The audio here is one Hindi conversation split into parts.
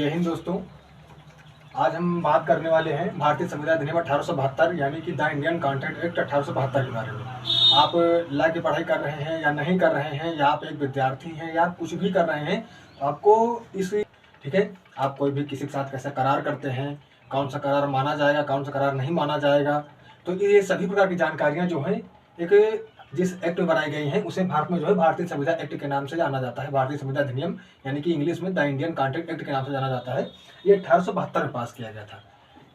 जय हिंद दोस्तों। आज हम बात करने वाले हैं भारतीय संविधान अधिनियम 1872 यानी कि द इंडियन कॉन्ट्रैक्ट एक्ट 1872 के बारे में। आप लॉ की पढ़ाई कर रहे हैं या नहीं कर रहे हैं, या आप एक विद्यार्थी हैं या आप कुछ भी कर रहे हैं, तो आपको इस ठीक है, आप कोई भी किसी के साथ कैसे करार करते हैं, कौन सा करार माना जाएगा, कौन सा करार नहीं माना जाएगा, तो ये सभी प्रकार की जानकारियाँ जो हैं एक जिस एक्ट में बनाई गई हैं उसे भारत में जो है भारतीय संविधान एक्ट के नाम से जाना जाता है। भारतीय संविधान अधिनियम यानी कि इंग्लिश में द इंडियन कॉन्ट्रैक्ट एक्ट के नाम से जाना जाता है। ये 1872 में पास किया गया था।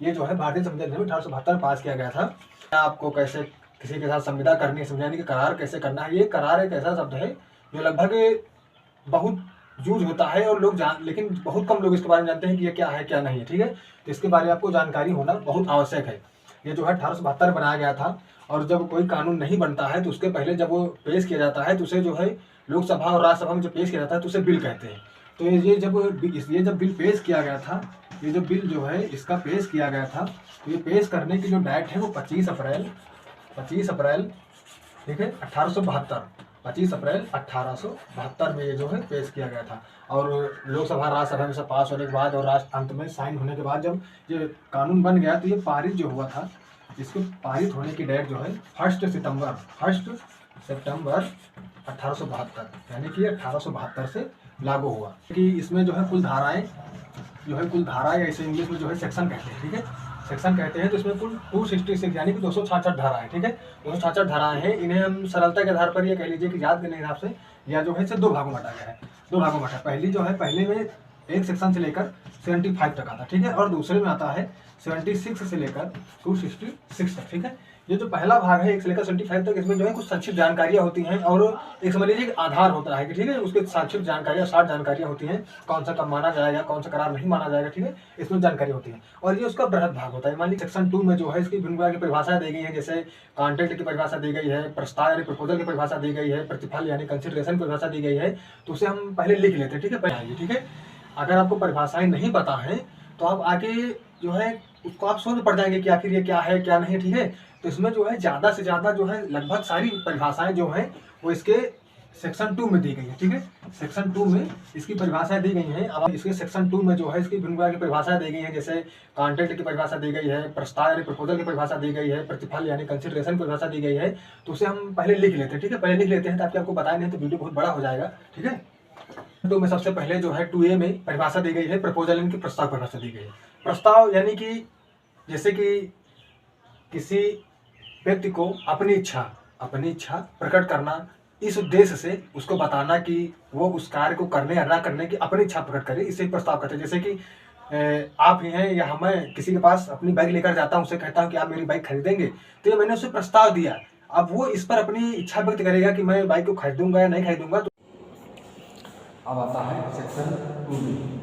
ये जो है भारतीय संविधान अधिनियम 1872 में पास किया गया था। आपको कैसे किसी के साथ संविदा करनी है, समझाने की करार कैसे करना है। ये करार एक ऐसा शब्द है जो लगभग बहुत यूज होता है और लोग लेकिन बहुत कम लोग इसके बारे में जानते हैं कि ये क्या है क्या नहीं है। ठीक है, तो इसके बारे में आपको जानकारी होना बहुत आवश्यक है। ये जो है 1872 बनाया गया था, और जब कोई कानून नहीं बनता है तो उसके पहले जब वो पेश किया जाता है तो उसे जो है लोकसभा और राज्यसभा में जो पेश किया जाता है तो उसे बिल कहते हैं। तो ये जब बिल पेश किया गया था, ये जो बिल जो है इसका पेश किया गया था, तो ये पेश करने की जो डेट है वो 25 अप्रैल ठीक है 1872 25 अप्रैल 1872 में ये जो है पेश किया गया था। और लोकसभा राज्यसभा में से पास होने के बाद और राष्ट्र अंत में साइन होने के बाद जब ये कानून बन गया तो ये पारित जो हुआ था, इसके पारित होने की डेट जो है 1 सितंबर 1872 यानी कि 1872 से लागू हुआ। कि इसमें जो है कुल धाराएं या इसे इंग्लिश में जो है सेक्शन कहते हैं। ठीक है, सेक्शन कहते हैं। तो इसमें कुल 266 यानी कि 266 धाराएं। ठीक है, 266 धाराएं हैं। इन्हें हम सरलता के आधार पर ये कह लीजिए कि याद करने के हिसाब से या जो है इसे दो भागों में बांटा गया है। पहली जो है पहले में एक सेक्शन से लेकर 75 तक आता है। ठीक है, और दूसरे में आता है 76 से लेकर 266 तक। ठीक है, ये जो पहला भाग है 1 से लेकर 75 तक, इसमें जो है कुछ संक्षिप्त जानकारियाँ होती हैं और एक समझ लीजिए आधार होता है कि ठीक है उसके संक्षिप्त जानकारियाँ 60 जानकारियाँ होती हैं। कौन सा कब माना जाएगा, कौन सा करार नहीं माना जाएगा। ठीक है, इसमें जानकारी होती है और ये उसका बृहद भाग होता है। मान लीजिए सेक्शन 2 में जो है इसकी भिन्न प्रकार की परिभाषाएं दी गई हैं। जैसे कॉन्ट्रैक्ट की परिभाषा दी गई है, प्रस्ताव यानी प्रपोजल की परिभाषा दी गई है, प्रतिफल यानी कंसिडरेशन की परिभाषा दी गई है। तो उसे हम पहले लिख लेते हैं। ठीक है, ठीक है, अगर आपको परिभाषाएं नहीं पता है तो आप आगे जो है उसको आप सोच पड़ जाएंगे कि आखिर ये क्या है क्या नहीं। ठीक है, तो इसमें जो है ज़्यादा से ज़्यादा जो है लगभग सारी परिभाषाएं जो हैं वो इसके सेक्शन 2 में दी गई है। ठीक है, सेक्शन 2 में इसकी परिभाषाएं दी गई हैं। अब इसके सेक्शन 2 में जो है इसकी भिन्न प्रकार की परिभाषाएं दी गई हैं। जैसे कॉन्ट्रैक्ट की परिभाषा दी गई है, प्रस्ताव यानी प्रपोजल की परिभाषा दी गई है, प्रतिफल यानी कंसिडरेशन की परिभाषा दी गई है। तो उसे हम पहले लिख लेते हैं। ठीक है, पहले लिख लेते हैं ताकि आपको बताया नहीं तो वीडियो बहुत बड़ा हो जाएगा। ठीक है, तो में सबसे पहले जो है 2A में परिभाषा दी गई है, प्रपोजल यानी कि प्रस्ताव परिभाषा दी गई है। प्रस्ताव यानी कि जैसे कि किसी व्यक्ति को अपनी इच्छा प्रकट करना, इस उद्देश्य से उसको बताना कि वो उस कार्य को करने या ना करने की अपनी इच्छा प्रकट करे, इसे प्रस्ताव कहते हैं। जैसे कि आप ही हैं या मैं किसी के पास अपनी बाइक लेकर जाता हूँ, उसे कहता हूँ कि आप मेरी बाइक खरीदेंगे, तो ये मैंने उसे प्रस्ताव दिया। अब वो इस पर अपनी इच्छा व्यक्त करेगा कि मैं बाइक को खरीदूंगा या नहीं खरीदूंगा। अब आता है सेक्शन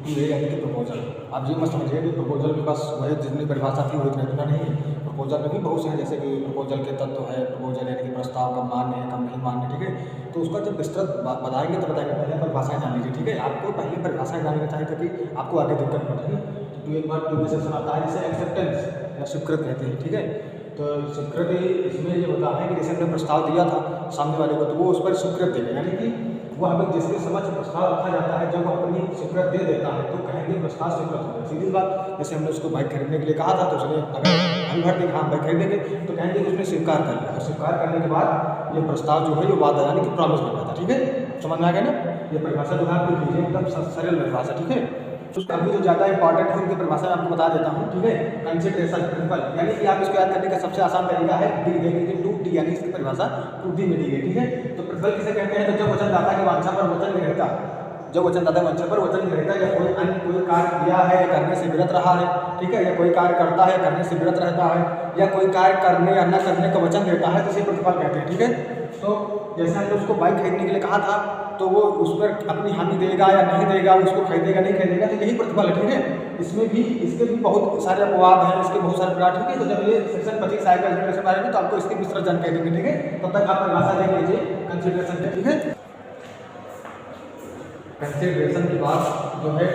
2A यानी कि प्रपोजल। आप ये मत समझिए कि प्रपोजल के पास वही जितनी परिभाषा थी वो इतना नहीं है। प्रपोजल में भी बहुत से हैं, जैसे कि प्रपोजल के तत्व है, प्रपोजल यानी कि प्रस्ताव कब मान्य है कब नहीं मान्य। ठीक है, तो उसका जब विस्तृत बताएंगे तो बताएंगे। पहले परिभाषाएं जान लीजिए। ठीक है, आपको पहले परिभाषाएं जानना चाहिए ताकि आपको आगे दिक्कत पड़ेगी। तो एक बार 2 सेक्शन आता है जिसे एक्सेप्टेंस या स्वीकृत कहते हैं। ठीक है, तो स्वीकृति इसमें ये होता है कि जैसे हमने प्रस्ताव दिया था सामने वाले को, तो वो उस पर स्वीकृत देगा। यानी कि वो हमें जिसके समक्ष प्रस्ताव रखा जाता है जब वो अपनी स्वीकृत दे देता है तो कहेंगे प्रस्ताव स्वीकृत हो गया। सीधी बात, जैसे हमने उसको बाइक खरीदने के लिए कहा था तो उसने अगर हम भर देंगे हाँ बाइक खरीदेंगे तो कहेंगे कि उसने स्वीकार कर लिया। और स्वीकार करने के बाद ये प्रस्ताव जो है ये वादा यानी कि प्रॉमिस बन जाता है। ठीक है, समझ में आ गया ना। ये परिभाषा जो है आप लिख लीजिए, एकदम सरल परिभाषा। ठीक है, उसका अभी जो ज़्यादा इंपॉर्टेंट है उनकी परिभाषा मैं आपको बता देता हूँ। ठीक है, कंसिडरेशन प्रिंसिपल यानी कि आप इसको याद करने का सबसे आसान तरीका है डी देख लीजिए। 2D यानी इसकी परिभाषा 2D में दी गई। ठीक है, तो प्रिंसिपल किसे कहते हैं? तो जब वचनदाता की वांछा पर वचन ग्रहीता, जब वचनदाता की वांछा पर वचन ग्रहीता या कोई अन्य कोई कार्य किया है या करने से विरत रहा है। ठीक है, या कोई कार्य करता है करने से विरत रहता है या कोई कार्य करने या न करने का वचन देता है तो इसे प्रतिफल कहते हैं। ठीक है, तो जैसे हमने उसको बाइक खरीदने के लिए कहा था तो वो उस पर अपनी हामी देगा या नहीं देगा, उसको खरीदेगा नहीं खरीदेगा, तो यही प्रतिफल है। ठीक है, इसमें भी इसके भी बहुत सारे अपवाद हैं, इसके बहुत सारे प्रकार। ठीक है, तो जब ये सेक्शन 25 आएगा कंसिडरेशन के बारे में तो आपको इसकी विस्तृत जानकारी देंगे। ठीक है, तब तक आप परिभाषा देख लीजिए कंसिडरेशन है। ठीक है, कंसिडरेशन के बाद जो है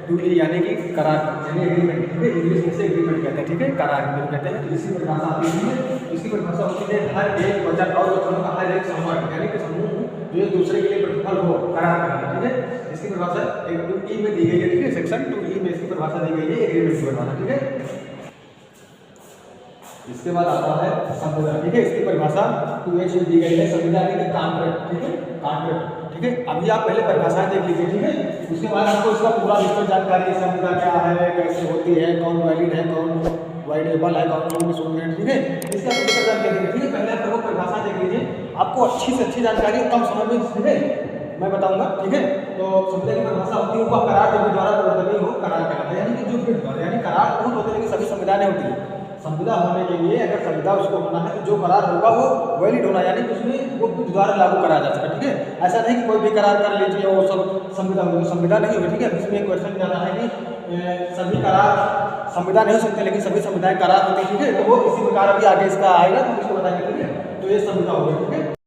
2A यानी कि करार यानी एग्रीमेंट। ठीक है, इंग्लिश में से एग्रीमेंट कहते हैं। ठीक है, करार कहते हैं। तो इसी परिभाषा आती है। इसकी परिभाषा होती है हर एक वचन और वचनों का हर एक समूह यानी कि समूह जो एक दूसरे के लिए प्रतिफल हो करार करना, ठीक है। इसकी परिभाषा एक 2E में दी गई है, ठीक है। सेक्शन 2E में इसकी परिभाषा दी गई है एग्रीमेंट की परिभाषा, ठीक है। इसके बाद आता है संविदा, ठीक है। इसकी परिभाषा 2H में दी गई है, संविदा की कॉन्ट्रैक्ट, ठीक है, कॉन्ट्रैक्ट, ठीक है। अभी आप पहले परिभाषाएं देख लीजिए, ठीक है। उसके बाद आपको इसका पूरा विस्तृत जानकारी, संविदा क्या है, कैसे होती है, कौन वैलिड है, कौन वाइडेबल है, कौन नॉन डिसोनेंट, ठीक है। इसका पूरा जानकारी देंगे, ठीक है। पहले आप लोग परिभाषा देख लीजिए, आपको अच्छी से अच्छी जानकारी कम समय में, ठीक है, मैं बताऊंगा, ठीक है। तो संविदा की परिभाषा होती है, वो करार जो द्वारा प्रवर्तनीय हो करार कहलाता है, यानी कि जो भी द्वारा, यानी करार बहुत होते हैं लेकिन सभी संविधानें होती है। संविदा होने के लिए अगर संविदा उसको होना है तो जो करार होगा वो वैलिड होना, यानी कि उसमें वो कुछ द्वारा लागू कराया जा सकता है, ठीक है। ऐसा नहीं कि कोई भी करार कर लीजिए वो सब संविदा होगी, संविदा नहीं होगी, ठीक है। इसमें एक क्वेश्चन जाना है कि सभी करार संविदा नहीं हो सकते लेकिन सभी संविधाएं करार होती है, ठीक है। तो वो इसी प्रकार अभी आगे इसका आएगा तो इसको बताएंगे, ठीक है। तो ये संविदा होगी, ठीक है।